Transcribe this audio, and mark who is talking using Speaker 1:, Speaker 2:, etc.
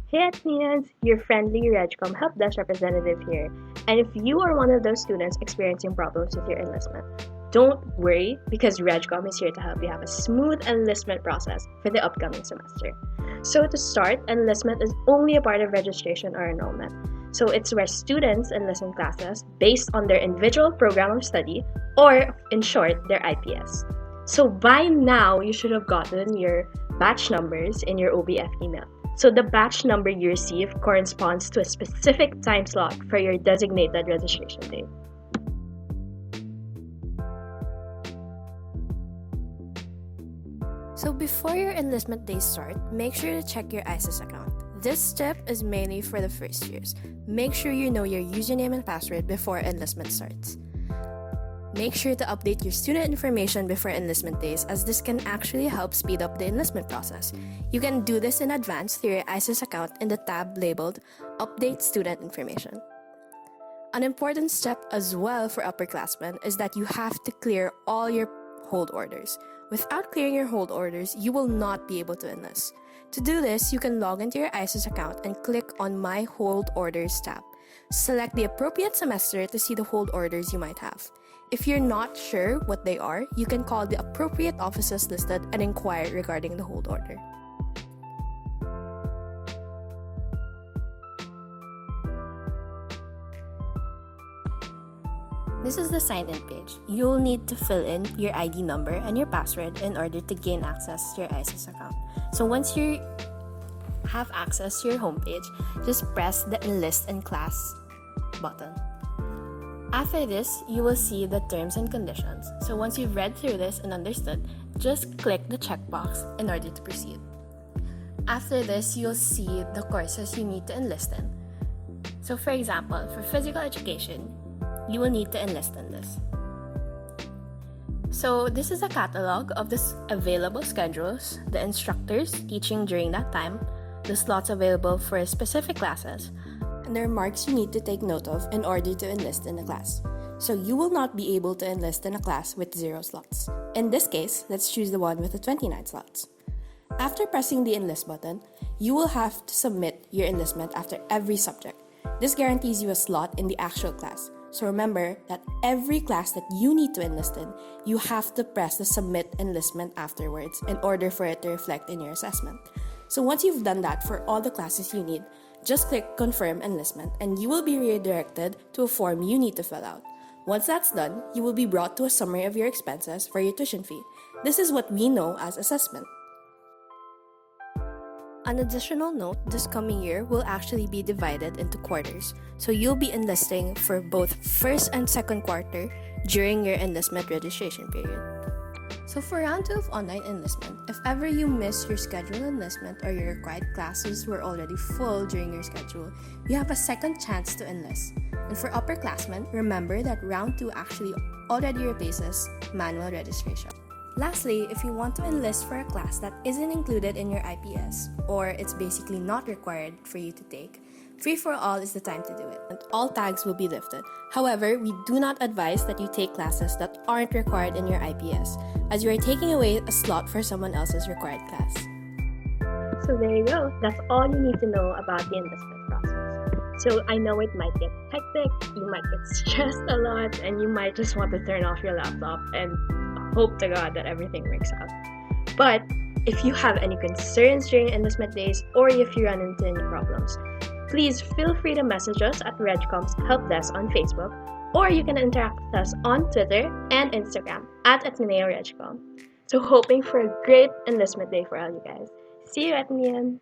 Speaker 1: Hey Athenians, your friendly RegCom Helpdesk representative here. And if you are one of those students experiencing problems with your enlistment, don't worry because RegCom is here to help you have a smooth enlistment process for the upcoming semester. So to start, enlistment is only a part of registration or enrollment. So it's where students enlist in classes based on their individual program of study, or in short, their IPS. So by now, you should have gotten your batch numbers in your OBF email. So the batch number you receive corresponds to a specific time slot for your designated registration date.
Speaker 2: So before your enlistment days start, make sure to check your ISIS account. This step is mainly for the first years. Make sure you know your username and password before enlistment starts. Make sure to update your student information before enlistment days, as this can actually help speed up the enlistment process. You can do this in advance through your ISIS account in the tab labeled Update Student Information. An important step as well for upperclassmen is that you have to clear all your hold orders. Without clearing your hold orders, you will not be able to enlist. To do this, you can log into your ISIS account and click on My Hold Orders tab. Select the appropriate semester to see the hold orders you might have. If you're not sure what they are, you can call the appropriate offices listed and inquire regarding the hold order. This is the sign-in page. You'll need to fill in your ID number and your password in order to gain access to your ISIS account. So once you have access to your homepage, just press the Enlist in Class button. After this, you will see the terms and conditions. So once you've read through this and understood, just click the checkbox in order to proceed. After this, you'll see the courses you need to enlist in. So for example, for physical education, you will need to enlist in this. So this is a catalog of the available schedules, the instructors teaching during that time, the slots available for specific classes, and the remarks you need to take note of in order to enlist in a class. So you will not be able to enlist in a class with 0 slots. In this case, let's choose the one with the 29 slots. After pressing the enlist button, you will have to submit your enlistment after every subject. This guarantees you a slot in the actual class. So remember that every class that you need to enlist in, you have to press the submit enlistment afterwards in order for it to reflect in your assessment. So once you've done that for all the classes you need, just click confirm enlistment and you will be redirected to a form you need to fill out. Once that's done, you will be brought to a summary of your expenses for your tuition fee. This is what we know as assessment. An additional note, this coming year will actually be divided into quarters. So you'll be enlisting for both first and second quarter during your enlistment registration period. So for round 2 of online enlistment, if ever you miss your scheduled enlistment or your required classes were already full during your schedule, you have a second chance to enlist. And for upperclassmen, remember that round 2 actually already replaces manual registration. Lastly, if you want to enlist for a class that isn't included in your IPS, or it's basically not required for you to take, Free for All is the time to do it, and all tags will be lifted. However, we do not advise that you take classes that aren't required in your IPS, as you are taking away a slot for someone else's required class.
Speaker 1: So there you go. That's all you need to know about the enlistment process. So I know it might get hectic, you might get stressed a lot, and you might just want to turn off your laptop and hope to God that everything works out. But if you have any concerns during enlistment days, or if you run into any problems, please feel free to message us at RegCom's Helpdesk on Facebook, or you can interact with us on Twitter and Instagram at @RegCom. So hoping for a great enlistment day for all you guys. See you at the end.